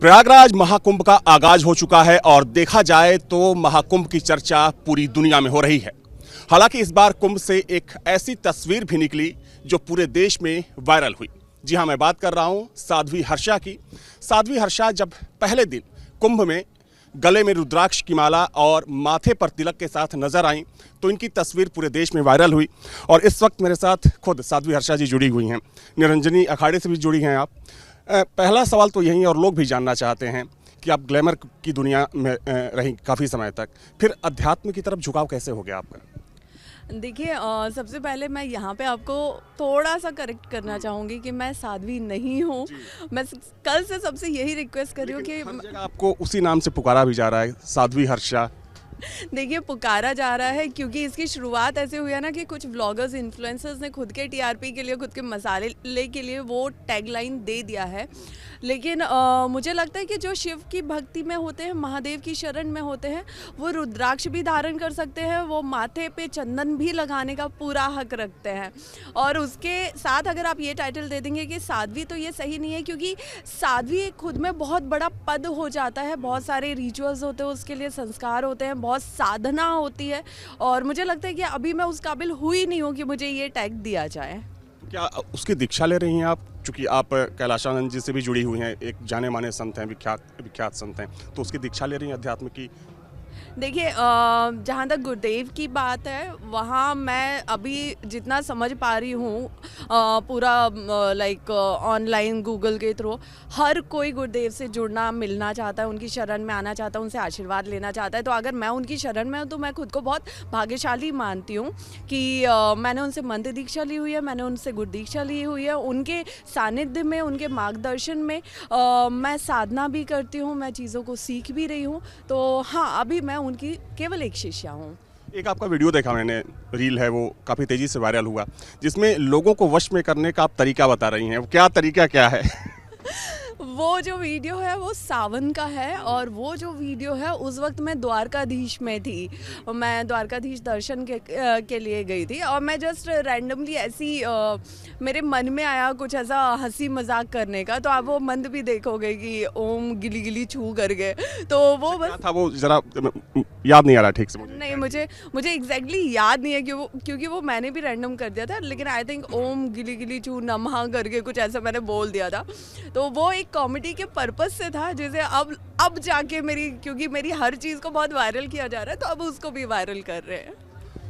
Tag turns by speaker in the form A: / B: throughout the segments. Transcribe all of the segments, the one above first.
A: प्रयागराज महाकुंभ का आगाज हो चुका है और देखा जाए तो महाकुंभ की चर्चा पूरी दुनिया में हो रही है। हालांकि इस बार कुंभ से एक ऐसी तस्वीर भी निकली जो पूरे देश में वायरल हुई। जी हां, मैं बात कर रहा हूं साध्वी हर्षा की। साध्वी हर्षा जब पहले दिन कुंभ में गले में रुद्राक्ष की माला और माथे पर तिलक के साथ नजर आई तो इनकी तस्वीर पूरे देश में वायरल हुई। और इस वक्त मेरे साथ खुद साध्वी हर्षा जी जुड़ी हुई हैं। निरंजनी अखाड़े से भी जुड़ी हैं आप। पहला सवाल तो यही है और लोग भी जानना चाहते हैं कि आप ग्लैमर की दुनिया में रही काफ़ी समय तक, फिर अध्यात्म की तरफ झुकाव कैसे हो गया आपका?
B: देखिए, सबसे पहले मैं यहाँ पे आपको थोड़ा सा करेक्ट करना चाहूँगी कि मैं साध्वी नहीं हूँ। मैं कल से सबसे यही रिक्वेस्ट कर रही हूँ कि
A: हर जगह आपको उसी नाम से पुकारा भी जा रहा है, साध्वी हर्षा।
B: देखिए, पुकारा जा रहा है क्योंकि इसकी शुरुआत ऐसे हुई है ना कि कुछ व्लॉगर्स इन्फ्लुएंसर्स ने खुद के टीआरपी के लिए, खुद के मसाले के लिए वो टैगलाइन दे दिया है। लेकिन मुझे लगता है कि जो शिव की भक्ति में होते हैं, महादेव की शरण में होते हैं, वो रुद्राक्ष भी धारण कर सकते हैं, वो माथे पे चंदन भी लगाने का पूरा हक रखते हैं। और उसके साथ अगर आप ये टाइटल दे देंगे कि साध्वी, तो ये सही नहीं है क्योंकि साध्वी खुद में बहुत बड़ा पद हो जाता है। बहुत सारे रिचुअल्स होते हैं, उसके लिए संस्कार होते हैं, बहुत साधना होती है। और मुझे लगता है कि अभी मैं उस काबिल हुई नहीं हूँ कि मुझे ये टैग दिया जाए।
A: क्या उसकी दीक्षा ले रही हैं आप? चूँकि आप कैलाशानंद जी से भी जुड़ी हुई हैं, एक जाने माने संत हैं, विख्यात संत हैं, तो उसकी दीक्षा ले रही हैं अध्यात्म की?
B: देखिए, जहाँ तक गुरुदेव की बात है, वहाँ मैं अभी जितना समझ पा रही हूँ, पूरा लाइक ऑनलाइन गूगल के थ्रू हर कोई गुरुदेव से जुड़ना, मिलना चाहता है, उनकी शरण में आना चाहता है, उनसे आशीर्वाद लेना चाहता है। तो अगर मैं उनकी शरण में हूँ तो मैं खुद को बहुत भाग्यशाली मानती हूँ कि मैंने उनसे मंत्र दीक्षा ली हुई है, मैंने उनसे गुरु दीक्षा ली हुई है। उनके सानिध्य में, उनके मार्गदर्शन में मैं साधना भी करती हूँ, मैं चीज़ों को सीख भी रही हूँ। तो हाँ, अभी मैं उनकी केवल एक शिष्या हूँ।
A: एक आपका वीडियो देखा मैंने, रील है, वो काफ़ी तेज़ी से वायरल हुआ, जिसमें लोगों को वश में करने का आप तरीका बता रही हैं। वो क्या तरीका क्या है?
B: वो जो वीडियो है वो सावन का है और वो जो वीडियो है उस वक्त मैं द्वारकाधीश में थी। मैं द्वारकाधीश दर्शन के लिए गई थी और मैं जस्ट रैंडमली ऐसी मेरे मन में आया कुछ ऐसा हंसी मजाक करने का। तो आप वो मंत्र भी देखोगे कि ओम गिली गिली छू करके, तो वो बस
A: था, वो जरा याद नहीं आ रहा ठीक से मुझे।
B: नहीं, मुझे एग्जैक्टली याद नहीं है क्योंकि वो मैंने भी रैंडम कर दिया था। लेकिन आई थिंक ओम गिली गिली छू नमः करके कुछ ऐसा मैंने बोल दिया था। तो वो एक कॉमेडी के पर्पस से था, जिसे अब जाके क्योंकि मेरी हर चीज़ को बहुत वायरल किया जा रहा है, तो अब उसको भी वायरल कर रहे हैं।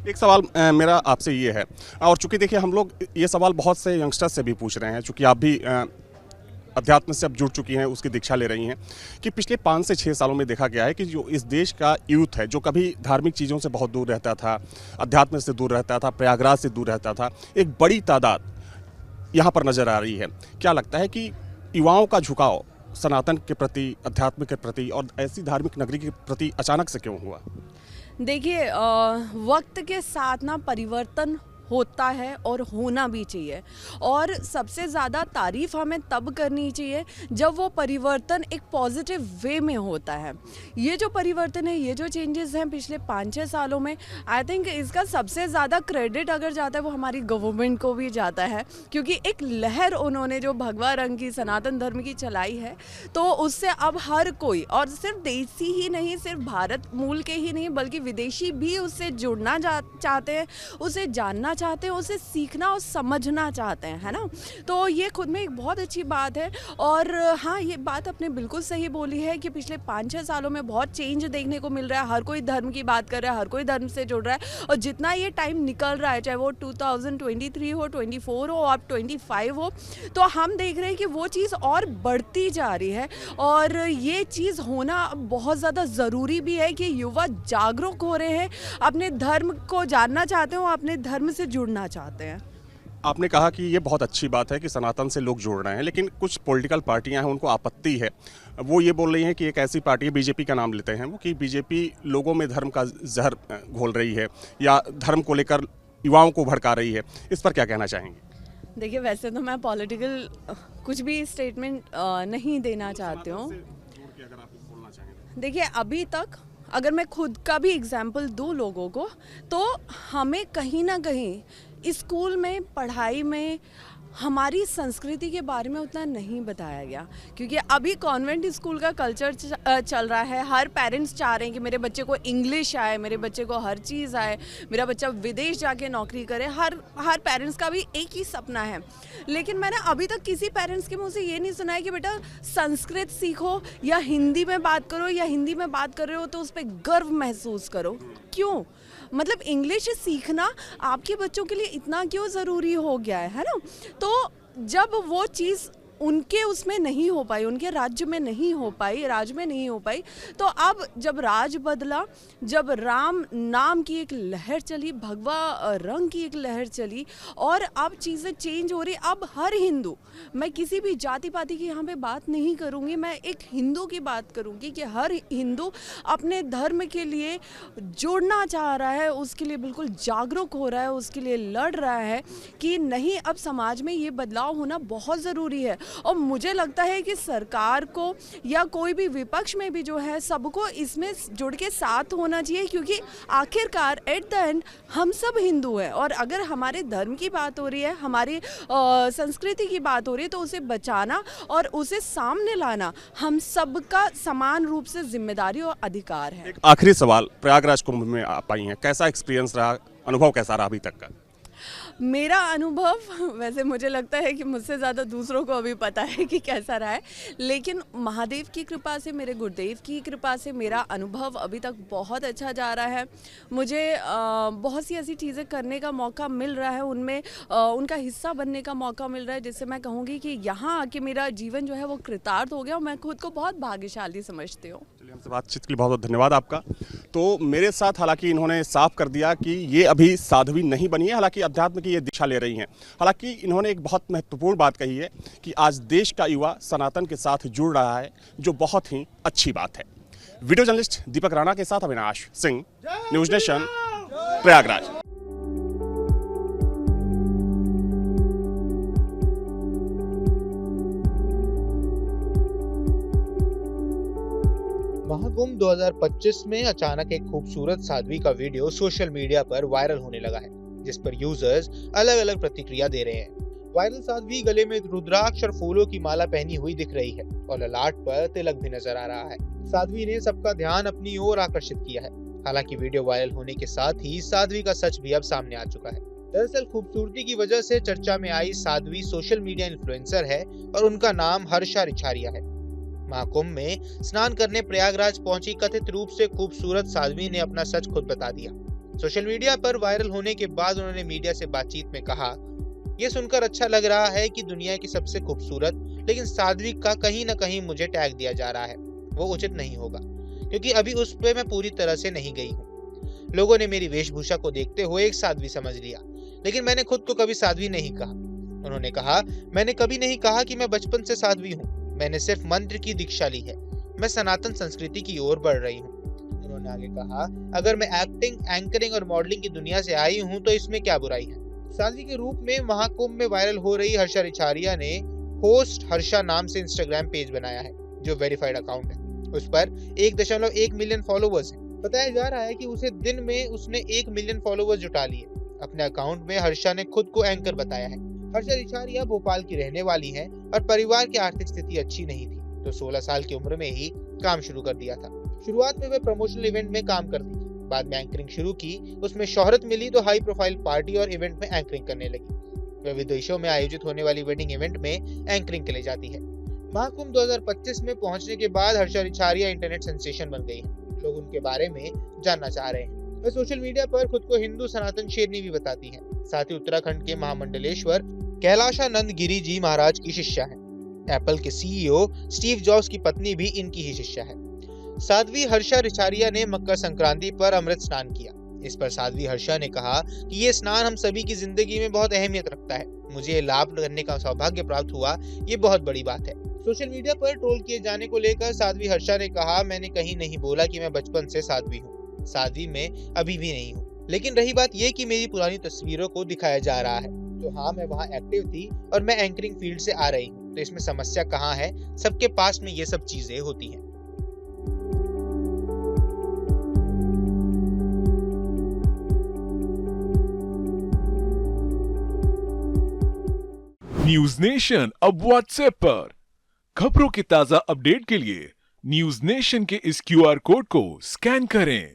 A: एक सवाल मेरा आपसे ये है, और चूंकि देखिए हम लोग ये सवाल बहुत से यंगस्टर्स से भी पूछ रहे हैं, चूंकि आप भी अध्यात्म से अब जुड़ चुकी हैं, उसकी दीक्षा ले रही हैं, कि पिछले 5 से 6 सालों में देखा गया है कि जो इस देश का यूथ है, जो कभी धार्मिक चीज़ों से बहुत दूर रहता था, अध्यात्म से दूर रहता था, प्रयागराज से दूर रहता था, एक बड़ी तादाद यहाँ पर नज़र आ रही है। क्या लगता है कि युवाओं का झुकाव सनातन के प्रति, अध्यात्म के प्रति और ऐसी धार्मिक नगरी के प्रति अचानक से क्यों हुआ?
B: देखिए, वक्त के साथ ना परिवर्तन होता है और होना भी चाहिए। और सबसे ज़्यादा तारीफ हमें तब करनी चाहिए जब वो परिवर्तन एक पॉजिटिव वे में होता है। ये जो परिवर्तन है, ये जो चेंजेस हैं पिछले 5-6 सालों में, आई थिंक इसका सबसे ज़्यादा क्रेडिट अगर जाता है वो हमारी गवर्नमेंट को भी जाता है, क्योंकि एक लहर उन्होंने जो भगवा रंग की सनातन धर्म की चलाई है, तो उससे अब हर कोई, और सिर्फ देसी ही नहीं, सिर्फ भारत मूल के ही नहीं बल्कि विदेशी भी उससे जुड़ना चाहते हैं, उसे जानना चाहते हैं, उसे सीखना और समझना चाहते हैं, है ना। तो ये खुद में एक बहुत अच्छी बात है। और हाँ, ये बात आपने बिल्कुल सही बोली है कि पिछले 5-6 सालों में बहुत चेंज देखने को मिल रहा है। हर कोई धर्म की बात कर रहा है, हर कोई धर्म से जुड़ रहा है। और जितना ये टाइम निकल रहा है, चाहे वो 2023 हो, 24 हो, अब 25 हो, तो हम देख रहे हैं कि वो चीज़ और बढ़ती जा रही है। और ये चीज़ होना बहुत ज़्यादा ज़रूरी भी है कि युवा जागरूक हो रहे हैं, अपने धर्म को जानना चाहते हो, अपने धर्म से जुड़ना चाहते हैं।
A: आपने कहा कि ये बहुत अच्छी बात है कि सनातन से लोग जुड़ रहे हैं, लेकिन कुछ पॉलिटिकल पार्टियां हैं, उनको आपत्ति है। वो ये बोल रही हैं कि एक ऐसी पार्टी है, बीजेपी का नाम लेते हैं वो, कि बीजेपी लोगों में धर्म का जहर घोल रही है या धर्म को लेकर युवाओं को भड़का रही है। इस पर क्या कहना चाहेंगे?
B: देखिए, वैसे तो मैं पॉलिटिकल कुछ भी स्टेटमेंट नहीं देना चाहती हूँ। देखिए, अभी तक अगर मैं खुद का भी एग्जाम्पल दूँ लोगों को, तो हमें कहीं ना कहीं स्कूल में, पढ़ाई में हमारी संस्कृति के बारे में उतना नहीं बताया गया, क्योंकि अभी कॉन्वेंट स्कूल का कल्चर चल रहा है। हर पेरेंट्स चाह रहे हैं कि मेरे बच्चे को इंग्लिश आए, मेरे बच्चे को हर चीज़ आए, मेरा बच्चा विदेश जाके नौकरी करे। हर पेरेंट्स का भी एक ही सपना है। लेकिन मैंने अभी तक किसी पेरेंट्स के मुंह से ये नहीं सुना है कि बेटा संस्कृत सीखो या हिंदी में बात करो, या हिंदी में बात कर रहे हो तो उस पर गर्व महसूस करो। क्यों? मतलब इंग्लिश सीखना आपके बच्चों के लिए इतना क्यों ज़रूरी हो गया है ना? तो जब वो चीज़ उनके उसमें नहीं हो पाई, उनके राज्य में नहीं हो पाई, राज में नहीं हो पाई, तो अब जब राज बदला, जब राम नाम की एक लहर चली, भगवा रंग की एक लहर चली, और अब चीज़ें चेंज हो रही। अब हर हिंदू, मैं किसी भी जाति पाति की यहाँ पे बात नहीं करूँगी, मैं एक हिंदू की बात करूँगी कि हर हिंदू अपने धर्म के लिए जुड़ना चाह रहा है, उसके लिए बिल्कुल जागरूक हो रहा है, उसके लिए लड़ रहा है कि नहीं, अब समाज में ये बदलाव होना बहुत ज़रूरी है। और मुझे लगता है कि सरकार को या कोई भी विपक्ष में भी जो है, सबको इसमें जुड़ के साथ होना चाहिए, क्योंकि आखिरकार एट द एंड हम सब हिंदू हैं। और अगर हमारे धर्म की बात हो रही है, हमारी संस्कृति की बात हो रही है, तो उसे बचाना और उसे सामने लाना हम सबका समान रूप से जिम्मेदारी और अधिकार है।
A: एक आखिरी सवाल, प्रयागराज कुंभ में आप आई हैं, कैसा एक्सपीरियंस रहा, अनुभव कैसा रहा अभी तक का?
B: मेरा अनुभव, वैसे मुझे लगता है कि मुझसे ज़्यादा दूसरों को अभी पता है कि कैसा रहा है, लेकिन महादेव की कृपा से, मेरे गुरुदेव की कृपा से मेरा अनुभव अभी तक बहुत अच्छा जा रहा है। मुझे बहुत सी ऐसी चीज़ें करने का मौका मिल रहा है, उनमें उनका हिस्सा बनने का मौका मिल रहा है, जिससे मैं कहूँगी कि यहाँ आके मेरा जीवन जो है वो कृतार्थ हो गया, और मैं खुद को बहुत भाग्यशाली समझती हूँ।
A: चलिए, हमसे बातचीत के लिए बहुत बहुत धन्यवाद आपका। तो मेरे साथ हालांकि इन्होंने साफ कर दिया कि ये अभी साध्वी नहीं बनी है, हालांकि अध्यात्म की ये दीक्षा ले रही हैं। हालांकि इन्होंने एक बहुत महत्वपूर्ण बात कही है कि आज देश का युवा सनातन के साथ जुड़ रहा है, जो बहुत ही अच्छी बात है। वीडियो जर्नलिस्ट दीपक राणा के साथ अविनाश सिंह, न्यूज नेशन, प्रयागराज।
C: महाकुंभ 2025 में अचानक एक खूबसूरत साध्वी का वीडियो सोशल मीडिया पर वायरल होने लगा है, जिस पर यूजर्स अलग अलग प्रतिक्रिया दे रहे हैं। वायरल साध्वी गले में रुद्राक्ष और फूलों की माला पहनी हुई दिख रही है और ललाट पर तिलक भी नजर आ रहा है। साध्वी ने सबका ध्यान अपनी ओर आकर्षित किया है। हालांकि वीडियो वायरल होने के साथ ही साध्वी का सच भी अब सामने आ चुका है। दरअसल खूबसूरती की वजह से चर्चा में आई साध्वी सोशल मीडिया इन्फ्लुएंसर है और उनका नाम हर्षा रिछारिया है। महाकुंभ में स्नान करने प्रयागराज पहुंची कथित रूप से खूबसूरत साध्वी ने अपना सच खुद बता दिया। सोशल मीडिया पर वायरल होने के बाद उन्होंने मीडिया से बातचीत में कहा, ये सुनकर अच्छा लग रहा है कि दुनिया की सबसे खूबसूरत लेकिन साध्वी का कहीं न कहीं मुझे टैग दिया जा रहा है। वो उचित नहीं होगा, क्योंकि अभी उस पे मैं पूरी तरह से नहीं गई हूँ। लोगों ने मेरी वेशभूषा को देखते हुए एक साध्वी समझ लिया, लेकिन मैंने खुद को कभी साध्वी नहीं कहा। उन्होंने कहा, मैंने कभी नहीं कहा कि मैं बचपन से साध्वी हूँ, मैंने सिर्फ मंत्र की दीक्षा ली है। मैं सनातन संस्कृति की ओर बढ़ रही हूँ। उन्होंने आगे कहा, अगर मैं एक्टिंग, एंकरिंग और मॉडलिंग की दुनिया से आई हूँ तो इसमें क्या बुराई है। साध्वी के रूप में महाकुंभ में वायरल हो रही हर्षा रिछारिया ने होस्ट हर्षा नाम से इंस्टाग्राम पेज बनाया है, जो वेरीफाइड अकाउंट है। उस पर 1.1 मिलियन फॉलोवर्स हैं। बताया जा रहा है कि उसे दिन में उसने 1 मिलियन फॉलोवर्स जुटा लिए। अपने अकाउंट में हर्षा ने खुद को एंकर बताया है। हर्षा रिछारिया भोपाल की रहने वाली हैं और परिवार की आर्थिक स्थिति अच्छी नहीं थी, तो 16 साल की उम्र में ही काम शुरू कर दिया था। शुरुआत में वे प्रमोशनल इवेंट में काम करती थी, बाद में एंकरिंग शुरू की। उसमें शोहरत मिली तो हाई प्रोफाइल पार्टी और इवेंट में एंकरिंग करने लगी। वे विदेशों में आयोजित होने वाली वेडिंग इवेंट में एंकरिंग के लिए जाती है। महाकुंभ 2025 में पहुंचने के बाद हर्षा रिछारिया इंटरनेट सेंसेशन बन गई है। लोग उनके बारे में जानना चाह रहे हैं। वे सोशल मीडिया पर खुद को हिंदू सनातन शेरनी भी बताती हैं। साथ ही उत्तराखंड के महामंडलेश्वर कैलाशानंद गिरी जी महाराज की शिष्या है। एप्पल के सीईओ स्टीव जॉब्स की पत्नी भी इनकी ही शिष्या है। साध्वी हर्षा रिछारिया ने मकर संक्रांति पर अमृत स्नान किया। इस पर साध्वी हर्षा ने कहा कि ये स्नान हम सभी की जिंदगी में बहुत अहमियत रखता है। मुझे ये लाभ करने का सौभाग्य प्राप्त हुआ, ये बहुत बड़ी बात है। सोशल मीडिया पर ट्रोल किए जाने को लेकर साध्वी हर्षा ने कहा, मैंने कहीं नहीं बोला कि मैं बचपन से साध्वी हूँ। साध्वी में अभी भी नहीं हूँ, लेकिन रही बात ये कि मेरी पुरानी तस्वीरों को दिखाया जा रहा है, तो हाँ, मैं वहाँ एक्टिव थी और मैं एंकरिंग फील्ड से आ रही हूँ, तो इसमें समस्या कहाँ है। सबके पास में ये सब चीजें होती हैं।
D: न्यूज नेशन अब व्हाट्सएप पर। खबरों के ताजा अपडेट के लिए न्यूज नेशन के इस क्यूआर कोड को स्कैन करें